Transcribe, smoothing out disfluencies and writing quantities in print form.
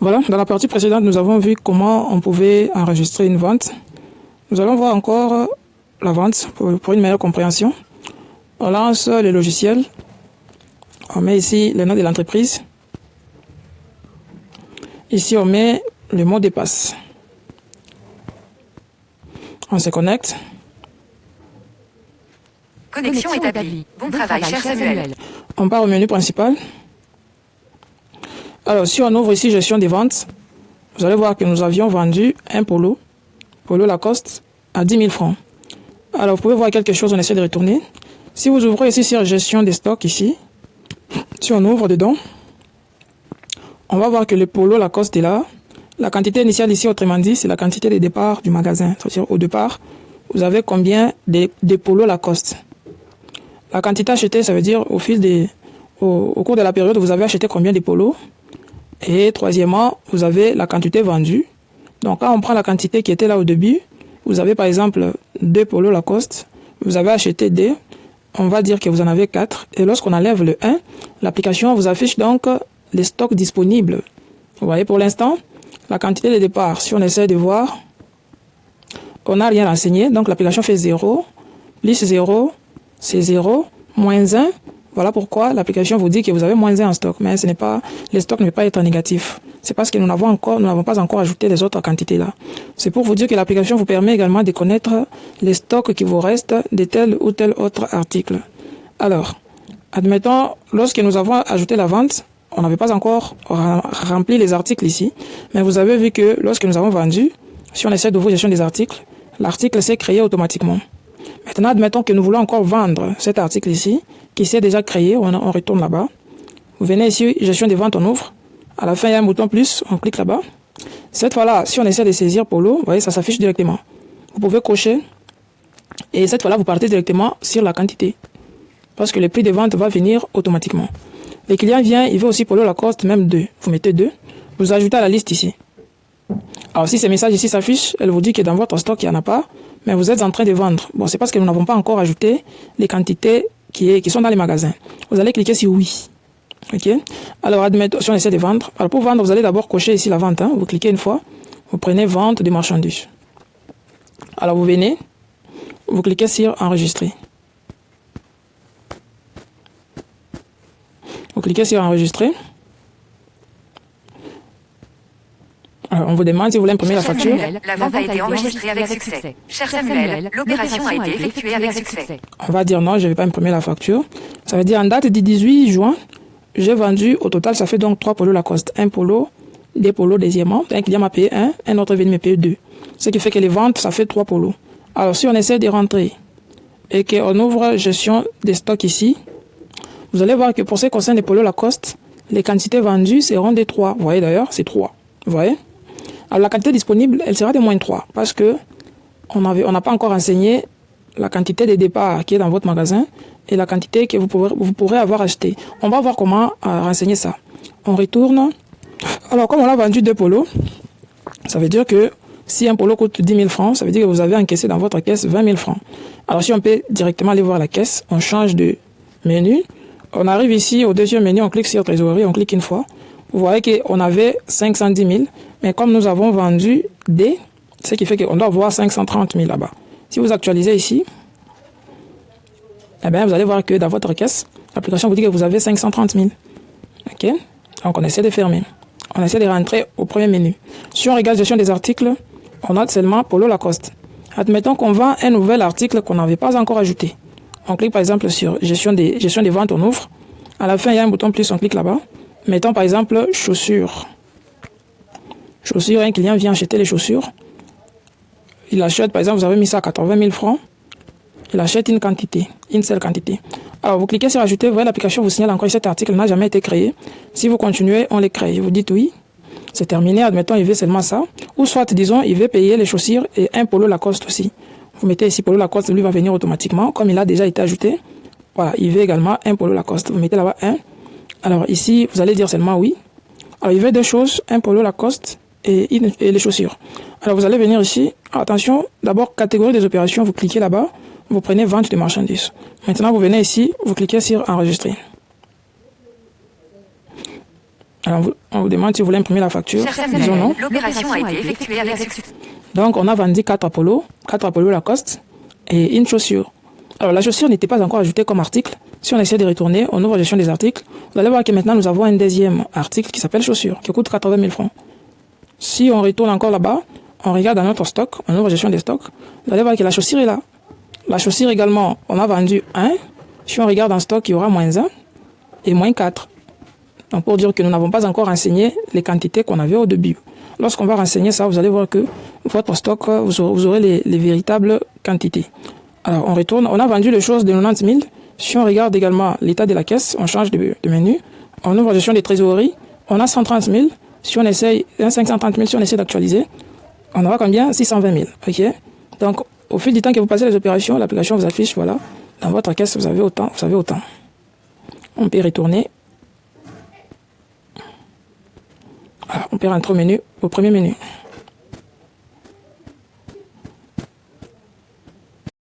Voilà, dans la partie précédente, nous avons vu comment on pouvait enregistrer une vente. Nous allons voir encore la vente pour une meilleure compréhension. On lance le logiciel. On met ici le nom de l'entreprise. Ici, on met le mot de passe. On se connecte. Connexion établie. Bon travail, cher Samuel. On part au menu principal. Alors, si on ouvre ici gestion des ventes, vous allez voir que nous avions vendu un polo Lacoste, à 10 000 francs. Alors, vous pouvez voir quelque chose, on essaie de retourner. Si vous ouvrez ici sur gestion des stocks, ici, si on ouvre dedans, on va voir que le polo Lacoste est là. La quantité initiale ici, autrement dit, c'est la quantité de départ du magasin. C'est-à-dire, au départ, vous avez combien de polos Lacoste. La quantité achetée, ça veut dire au cours de la période, vous avez acheté combien de polos. Et troisièmement, vous avez la quantité vendue. Donc, quand on prend la quantité qui était là au début, vous avez par exemple 2 polos Lacoste, vous avez acheté 2, on va dire que vous en avez 4. Et lorsqu'on enlève le 1, l'application vous affiche donc les stocks disponibles. Vous voyez, pour l'instant, la quantité de départ, si on essaie de voir, on n'a rien renseigné. Donc, l'application fait 0, plus 0, c'est 0, moins 1. Voilà pourquoi l'application vous dit que vous avez moins 1 en stock. Mais ce n'est pas, le stock ne peut pas être négatif. C'est parce que nous n'avons pas encore ajouté les autres quantités là. C'est pour vous dire que l'application vous permet également de connaître les stocks qui vous restent de tel ou tel autre article. Alors, admettons, lorsque nous avons ajouté la vente, on n'avait pas encore rempli les articles ici. Mais vous avez vu que lorsque nous avons vendu, si on essaie d'ouvrir gestion des articles, l'article s'est créé automatiquement. Maintenant, admettons que nous voulons encore vendre cet article ici, qui s'est déjà créé, on retourne là-bas. Vous venez ici, gestion des ventes, on ouvre. À la fin, il y a un bouton plus, on clique là-bas. Cette fois-là, si on essaie de saisir polo, vous voyez, ça s'affiche directement. Vous pouvez cocher. Et cette fois-là, vous partez directement sur la quantité. Parce que le prix de vente va venir automatiquement. Le client vient, il veut aussi polo Lacoste, même 2. Vous mettez 2. Vous ajoutez à la liste ici. Alors, si ces messages ici s'affichent, elle vous dit que dans votre stock, il n'y en a pas. Mais vous êtes en train de vendre. Bon, c'est parce que nous n'avons pas encore ajouté les quantités qui sont dans les magasins. Vous allez cliquer sur oui. OK? Alors, admettons, si on essaie de vendre. Alors, pour vendre, vous allez d'abord cocher ici la vente. Vous cliquez une fois. Vous prenez vente de marchandises. Alors, vous venez. Vous cliquez sur enregistrer. Vous cliquez sur enregistrer. Alors, on vous demande si vous voulez imprimer la facture. Samuel, la vente a été enregistrée avec succès. Cher Samuel, l'opération a été effectuée avec succès. On va dire non, je ne vais pas imprimer la facture. Ça veut dire en date du 18 juin, j'ai vendu, au total, ça fait donc 3 polos Lacoste. Un polo, des polos deuxièmement. Un client m'a payé 1, un autre vient me payer 2. Ce qui fait que les ventes, ça fait 3 polos. Alors, si on essaie de rentrer et qu'on ouvre gestion des stocks ici, vous allez voir que pour ce qui concerne les polos Lacoste, les quantités vendues seront des 3. Vous voyez d'ailleurs, c'est 3. Vous voyez? Alors, la quantité disponible, elle sera de moins 3 parce que on n'a pas encore renseigné la quantité de départ qui est dans votre magasin et la quantité que vous pourrez avoir acheté. On va voir comment renseigner ça. On retourne. Alors, comme on a vendu 2 polos, ça veut dire que si un polo coûte 10 000 francs, ça veut dire que vous avez encaissé dans votre caisse 20 000 francs. Alors, si on peut directement aller voir la caisse, on change de menu. On arrive ici au deuxième menu, on clique sur trésorerie, on clique une fois. Vous voyez qu'on avait 510 000, mais comme nous avons vendu des, ce qui fait qu'on doit avoir 530 000 là-bas. Si vous actualisez ici, eh bien, vous allez voir que dans votre caisse, l'application vous dit que vous avez 530 000. OK? Donc, on essaie de fermer. On essaie de rentrer au premier menu. Si on regarde gestion des articles, on note seulement polo Lacoste. Admettons qu'on vend un nouvel article qu'on n'avait pas encore ajouté. On clique par exemple sur gestion des ventes, on ouvre. À la fin, il y a un bouton plus, on clique là-bas. Mettons par exemple chaussures. Chaussures, un client vient acheter les chaussures. Il achète, par exemple, vous avez mis ça à 80 000 francs. Il achète une quantité, une seule quantité. Alors, vous cliquez sur ajouter, vous voyez, l'application vous signale encore que cet article n'a jamais été créé. Si vous continuez, on les crée. Vous dites oui, c'est terminé, admettons, il veut seulement ça. Ou soit, disons, il veut payer les chaussures et un polo Lacoste aussi. Vous mettez ici polo Lacoste, lui va venir automatiquement, comme il a déjà été ajouté. Voilà, il veut également un polo Lacoste. Vous mettez là-bas un. Alors ici, vous allez dire seulement oui. Alors, il veut 2 choses, un polo Lacoste et les chaussures. Alors, vous allez venir ici. Attention, d'abord, catégorie des opérations, vous cliquez là-bas. Vous prenez vente de marchandises. Maintenant, vous venez ici, vous cliquez sur enregistrer. Alors, on vous demande si vous voulez imprimer la facture. Cher Disons non. Samuel, l'opération a été effectuée avec succès. Donc, on a vendu 4 Apollo Lacoste et une chaussure. Alors, la chaussure n'était pas encore ajoutée comme article. Si on essaie de retourner au nouveau gestion des articles, vous allez voir que maintenant, nous avons un deuxième article qui s'appelle chaussure, qui coûte 80 000 francs. Si on retourne encore là-bas, on regarde dans notre stock, en nouveau gestion des stocks, vous allez voir que la chaussure est là. La chaussure également, on a vendu 1. Si on regarde en stock, il y aura moins 1 et moins 4. Donc, pour dire que nous n'avons pas encore renseigné les quantités qu'on avait au début. Lorsqu'on va renseigner ça, vous allez voir que votre stock, vous aurez les véritables quantités. Alors, on retourne. On a vendu les choses de 90 000. Si on regarde également l'état de la caisse, on change de menu. En ouvre gestion des trésoreries, on a 130 000. Si on essaye, 530 000, si on essaie d'actualiser, on aura combien? 620 000. OK? Donc, au fil du temps que vous passez les opérations, l'application vous affiche, voilà, dans votre caisse, vous avez autant, vous avez autant. On peut retourner. Alors, on peut rentrer au menu, au premier menu.